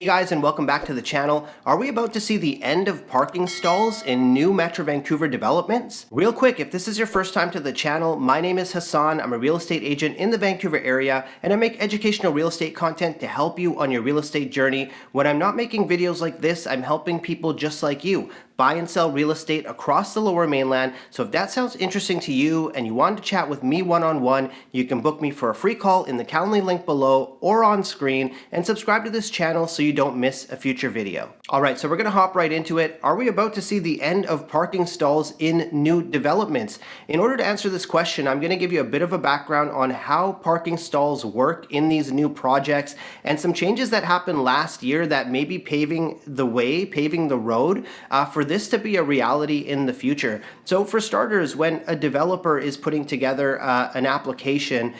Hey guys, and welcome back to the channel. Are we about to see the end of parking stalls in new Metro Vancouver developments? Real quick, if this is your first time to the channel, my name is Hassan. I'm a real estate agent in the Vancouver area, and I make educational real estate content to help you on your real estate journey. When I'm not making videos like this, I'm helping people just like you buy and sell real estate across the Lower Mainland. So if that sounds interesting to you and you want to chat with me one-on-one, you can book me for a free call in the Calendly link below or on screen, and subscribe to this channel so you don't miss a future video. All right, so we're gonna hop right into it. Are we about to see the end of parking stalls in new developments? In order to answer this question, I'm gonna give you a bit of a background on how parking stalls work in these new projects and some changes that happened last year that may be paving the way, paving the road for this to be a reality in the future. So for starters, when a developer is putting together an application,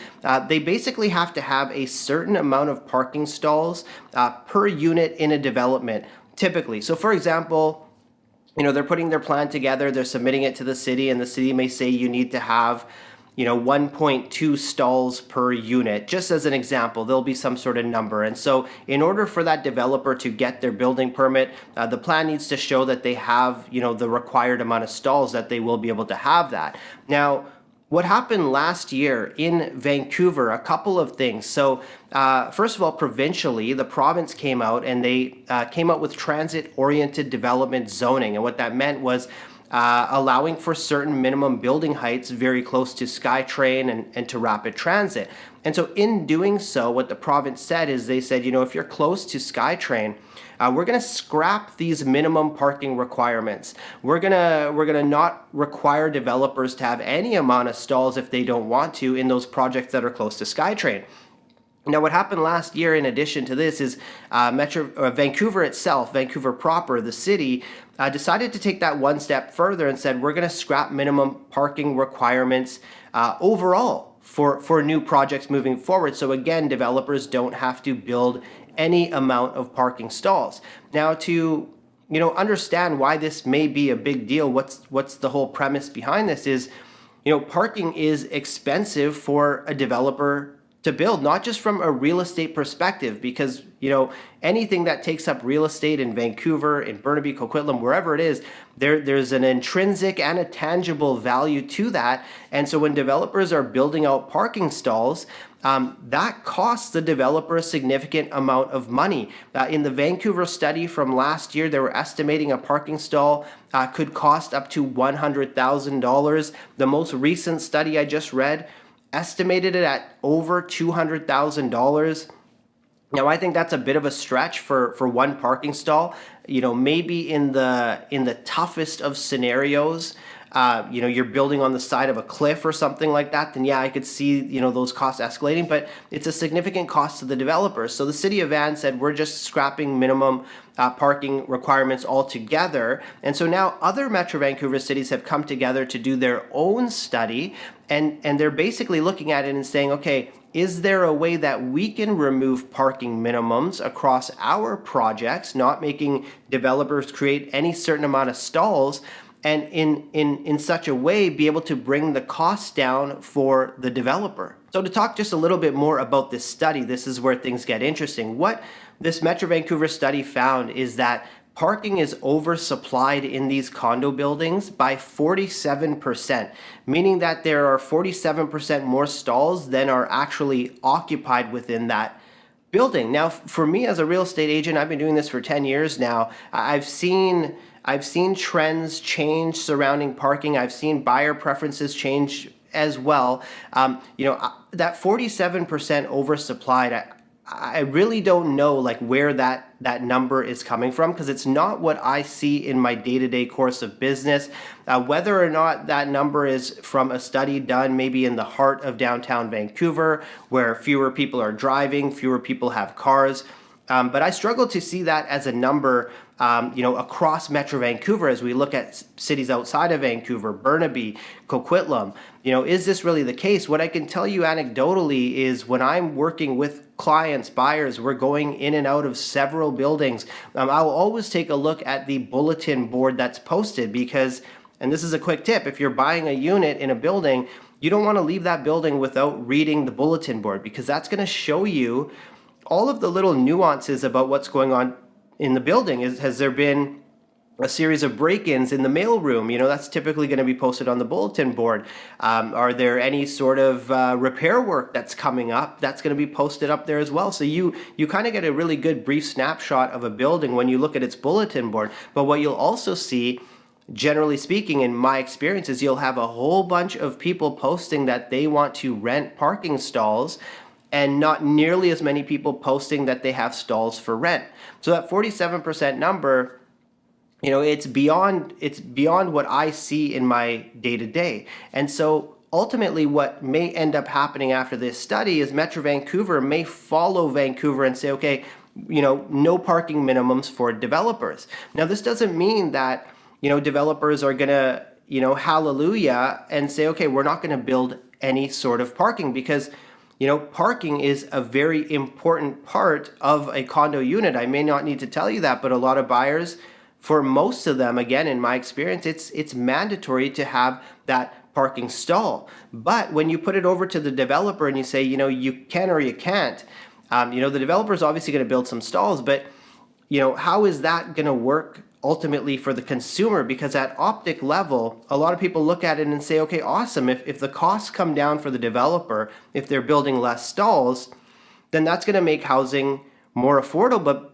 they basically have to have a certain amount of parking stalls per unit in a development, typically. So for example, they're putting their plan together, they're submitting it to the city, and the city may say you need to have 1.2 stalls per unit. Just as an example, there'll be some sort of number. And so in order for that developer to get their building permit, the plan needs to show that they have, the required amount of stalls, that they will be able to have that. Now, what happened last year in Vancouver, a couple of things. So first of all, provincially, the province came out and they came out with transit-oriented development zoning. And what that meant was allowing for certain minimum building heights very close to SkyTrain and to rapid transit. And so in doing so, what the province said is they said, if you're close to SkyTrain, we're going to scrap these minimum parking requirements. We're gonna not require developers to have any amount of stalls if they don't want to in those projects that are close to SkyTrain. Now, what happened last year in addition to this is Vancouver itself, Vancouver proper, the city, decided to take that one step further and said, we're going to scrap minimum parking requirements overall for new projects moving forward. So again, developers don't have to build any amount of parking stalls. Now, to understand why this may be a big deal, what's the whole premise behind this is, parking is expensive for a developer to build, not just from a real estate perspective, because anything that takes up real estate in Vancouver, in Burnaby, Coquitlam, wherever it is, there's an intrinsic and a tangible value to that. And so when developers are building out parking stalls, that costs the developer a significant amount of money. In the Vancouver study from last year, they were estimating a parking stall could cost up to $100,000. The most recent study I just read estimated it at over $200,000. Now, I think that's a bit of a stretch for one parking stall. Maybe in the toughest of scenarios, you're building on the side of a cliff or something like that, then yeah, I could see, those costs escalating, but it's a significant cost to the developers. So the city of Van said, we're just scrapping minimum parking requirements altogether. And so now other Metro Vancouver cities have come together to do their own study, and they're basically looking at it and saying, okay, is there a way that we can remove parking minimums across our projects, not making developers create any certain amount of stalls, and in such a way be able to bring the cost down for the developer? So to talk just a little bit more about this study, this is where things get interesting. What this Metro Vancouver study found is that parking is oversupplied in these condo buildings by 47%, meaning that there are 47% more stalls than are actually occupied within that building. Now, for me as a real estate agent, I've been doing this for 10 years now. I've seen trends change surrounding parking. I've seen buyer preferences change as well. That 47% oversupplied, I really don't know where that number is coming from, because it's not what I see in my day-to-day course of business. Whether or not that number is from a study done maybe in the heart of downtown Vancouver, where fewer people are driving, fewer people have cars, but I struggle to see that as a number across Metro Vancouver as we look at cities outside of Vancouver, Burnaby, Coquitlam. Is this really the case? What I can tell you anecdotally is when I'm working with clients, buyers, we're going in and out of several buildings. I'll always take a look at the bulletin board that's posted because, and this is a quick tip, if you're buying a unit in a building, you don't want to leave that building without reading the bulletin board, because that's going to show you all of the little nuances about what's going on in the building. Has there been a series of break-ins in the mailroom? That's typically going to be posted on the bulletin board. Are there any sort of repair work that's coming up? That's going to be posted up there as well. So you kind of get a really good brief snapshot of a building when you look at its bulletin board. But what you'll also see, generally speaking, in my experience, is you'll have a whole bunch of people posting that they want to rent parking stalls, and not nearly as many people posting that they have stalls for rent. So that 47% number, it's beyond what I see in my day-to-day. And so ultimately what may end up happening after this study is Metro Vancouver may follow Vancouver and say, okay, no parking minimums for developers. Now, this doesn't mean that, developers are gonna, hallelujah and say, okay, we're not gonna build any sort of parking, because parking is a very important part of a condo unit. I may not need to tell you that, but a lot of buyers, for most of them, again, in my experience, it's mandatory to have that parking stall. But when you put it over to the developer and you say, you can or you can't, the developer is obviously going to build some stalls, but how is that going to work ultimately for the consumer? Because at optic level, a lot of people look at it and say, okay, awesome. If the costs come down for the developer, if they're building less stalls, then that's going to make housing more affordable.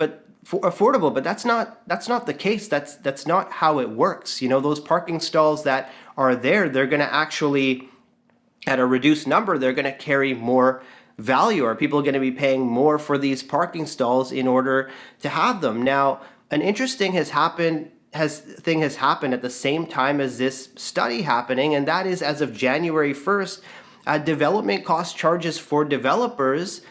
But that's not the case. That's not how it works. Those parking stalls that are there, they're going to actually, at a reduced number, they're going to carry more value. Are people going to be paying more for these parking stalls in order to have them? Now, an interesting thing has happened at the same time as this study happening, and that is, as of January 1st, development cost charges for developers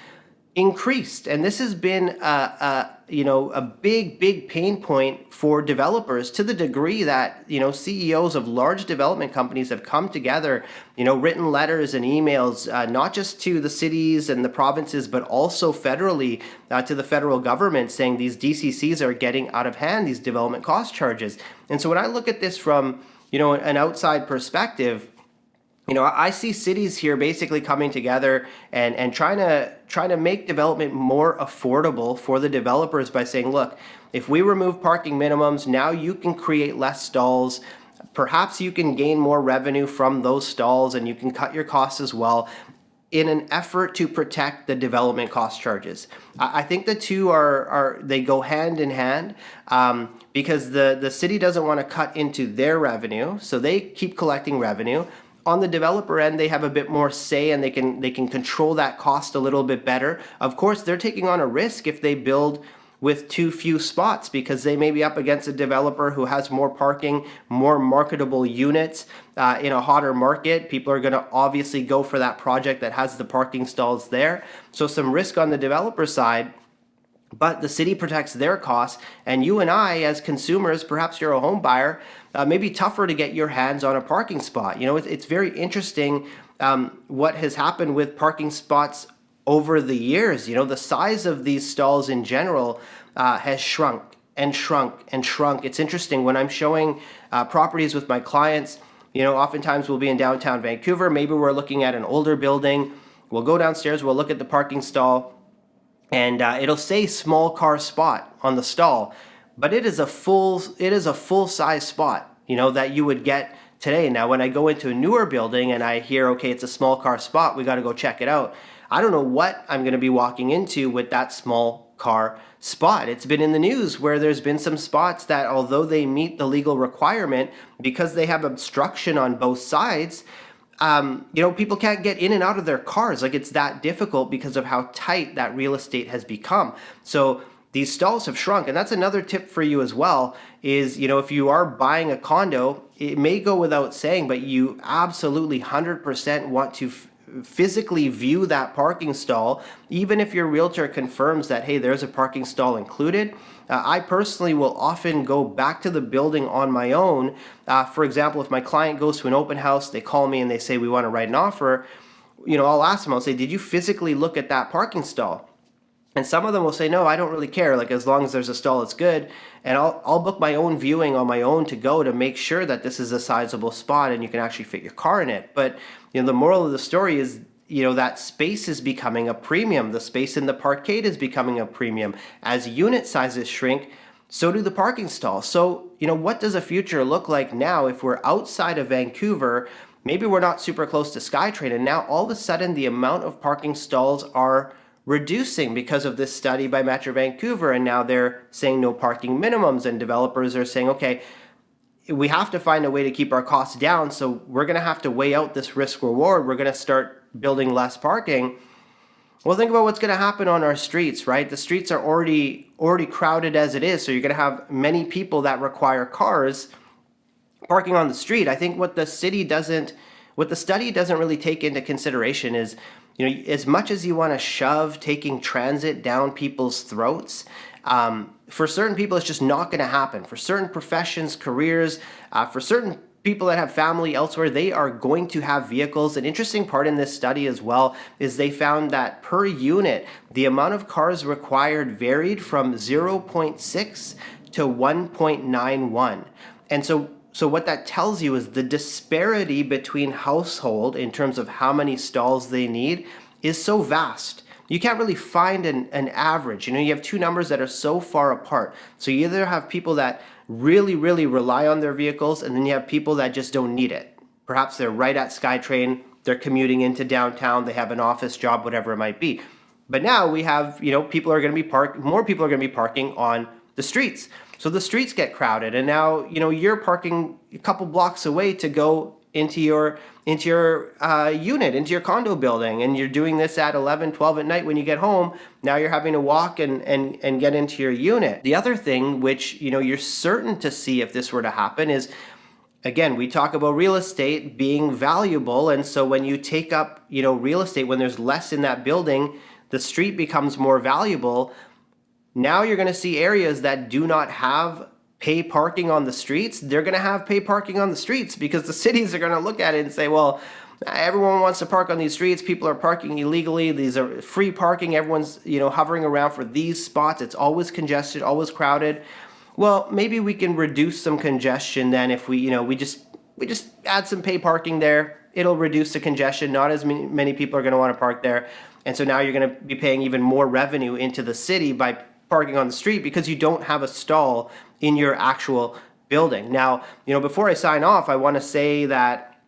increased. And this has been a big pain point for developers, to the degree that CEOs of large development companies have come together, written letters and emails, not just to the cities and the provinces, but also federally, to the federal government, saying these DCCs are getting out of hand, these development cost charges. And so when I look at this from an outside perspective, I see cities here basically coming together and trying to make development more affordable for the developers by saying, look, if we remove parking minimums, now you can create less stalls. Perhaps you can gain more revenue from those stalls, and you can cut your costs as well, in an effort to protect the development cost charges. I think the two they go hand in hand, because the city doesn't want to cut into their revenue, so they keep collecting revenue. On the developer end, they have a bit more say, and they can control that cost a little bit better. Of course, they're taking on a risk if they build with too few spots, because they may be up against a developer who has more parking, more marketable units in a hotter market. People are going to obviously go for that project that has the parking stalls there. So some risk on the developer side. But the city protects their costs, and you and I, as consumers, perhaps you're a home buyer, may be tougher to get your hands on a parking spot. It's very interesting what has happened with parking spots over the years. The size of these stalls in general has shrunk and shrunk and shrunk. It's interesting when I'm showing properties with my clients. Oftentimes we'll be in downtown Vancouver. Maybe we're looking at an older building. We'll go downstairs. We'll look at the parking stall, and it'll say small car spot on the stall, but it is a full size spot, that you would get today. Now, when I go into a newer building and I hear, okay, it's a small car spot, we got to go check it out, I don't know what I'm going to be walking into with that small car spot. It's been in the news where there's been some spots that, although they meet the legal requirement, because they have obstruction on both sides, people can't get in and out of their cars. Like, it's that difficult because of how tight that real estate has become. So these stalls have shrunk. And that's another tip for you as well, is, if you are buying a condo, it may go without saying, but you absolutely 100% want to physically view that parking stall, even if your realtor confirms that, hey, there's a parking stall included. I personally will often go back to the building on my own. For example, if my client goes to an open house, they call me and they say, we want to write an offer, I'll ask them, I'll say, did you physically look at that parking stall? And some of them will say, no, I don't really care. Like, as long as there's a stall, it's good. And I'll book my own viewing on my own to go to make sure that this is a sizable spot and you can actually fit your car in it. But the moral of the story is, that space is becoming a premium. The space in the parkade is becoming a premium. As unit sizes shrink, so do the parking stalls. So, what does a future look like now if we're outside of Vancouver? Maybe we're not super close to SkyTrain, and now all of a sudden the amount of parking stalls are reducing because of this study by Metro Vancouver, and now they're saying no parking minimums, and developers are saying, okay, we have to find a way to keep our costs down, so we're going to have to weigh out this risk reward. We're going to start building less parking. Well, think about what's going to happen on our streets, right? The streets are already crowded as it is, so you're going to have many people that require cars parking on the street. I think what the study doesn't really take into consideration is, as much as you want to shove taking transit down people's throats, for certain people, it's just not going to happen. For certain professions, careers, for certain people that have family elsewhere, they are going to have vehicles. An interesting part in this study as well is they found that per unit, the amount of cars required varied from 0.6 to 1.91. And so what that tells you is the disparity between household in terms of how many stalls they need is so vast. You can't really find an average. You have two numbers that are so far apart. So you either have people that really, really rely on their vehicles, and then you have people that just don't need it. Perhaps they're right at SkyTrain, they're commuting into downtown, they have an office job, whatever it might be. But now we have, people are going to be more people are going to be parking on the streets. So the streets get crowded, and now, you're parking a couple blocks away to go into your unit, into your condo building, and you're doing this at 11, 12 at night when you get home. Now you're having to walk and get into your unit. The other thing which, you're certain to see if this were to happen is, again, we talk about real estate being valuable, and so when you take up, real estate, when there's less in that building, the street becomes more valuable. Now you're going to see areas that do not have pay parking on the streets. They're going to have pay parking on the streets because the cities are going to look at it and say, well, everyone wants to park on these streets. People are parking illegally. These are free parking. Everyone's, hovering around for these spots. It's always congested, always crowded. Well, maybe we can reduce some congestion then if we just add some pay parking there. It'll reduce the congestion. Not as many people are going to want to park there. And so now you're going to be paying even more revenue into the city by parking on the street because you don't have a stall in your actual building. Now, before I sign off, I want to say that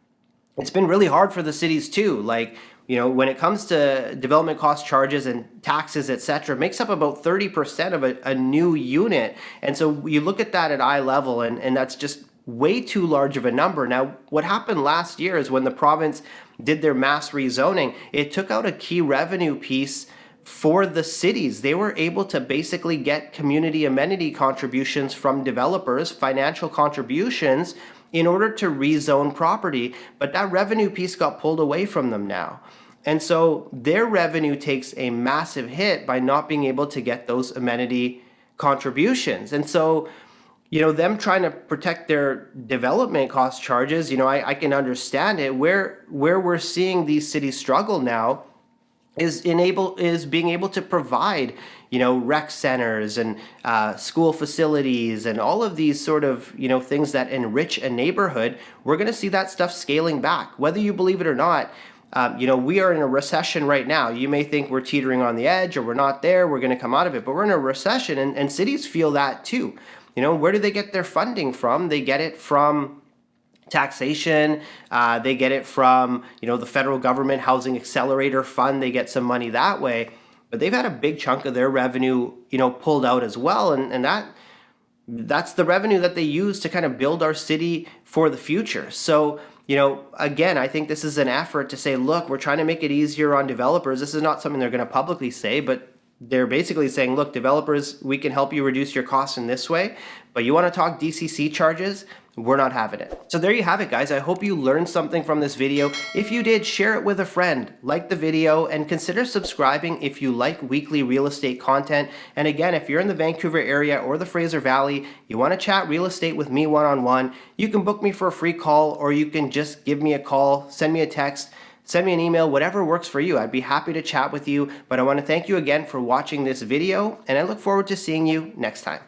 it's been really hard for the cities too. Like, when it comes to development cost charges and taxes, etc., it makes up about 30% of a new unit. And so you look at that at eye level, and that's just way too large of a number. Now, what happened last year is when the province did their mass rezoning, it took out a key revenue piece for the cities. They were able to basically get community amenity contributions from developers, financial contributions, in order to rezone property. But that revenue piece got pulled away from them now. And so their revenue takes a massive hit by not being able to get those amenity contributions. And so, them trying to protect their development cost charges, I can understand it. Where we're seeing these cities struggle now is being able to provide, rec centers and school facilities and all of these sort of, things that enrich a neighborhood. We're going to see that stuff scaling back, whether you believe it or not. We are in a recession right now. You may think we're teetering on the edge or we're not there, we're going to come out of it, but we're in a recession, and cities feel that too. Where do they get their funding from? They get it from taxation. They get it from, the federal government housing accelerator fund. They get some money that way, but they've had a big chunk of their revenue, pulled out as well. And that's the revenue that they use to kind of build our city for the future. So, again, I think this is an effort to say, look, we're trying to make it easier on developers. This is not something they're going to publicly say, but they're basically saying, look, developers, we can help you reduce your costs in this way, but you want to talk DCC charges? We're not having it. So there you have it, guys. I hope you learned something from this video. If you did, share it with a friend, like the video, and consider subscribing if you like weekly real estate content. And again, if you're in the Vancouver area or the Fraser Valley, you want to chat real estate with me one-on-one, you can book me for a free call, or you can just give me a call, send me a text, send me an email, whatever works for you. I'd be happy to chat with you. But I want to thank you again for watching this video, and I look forward to seeing you next time.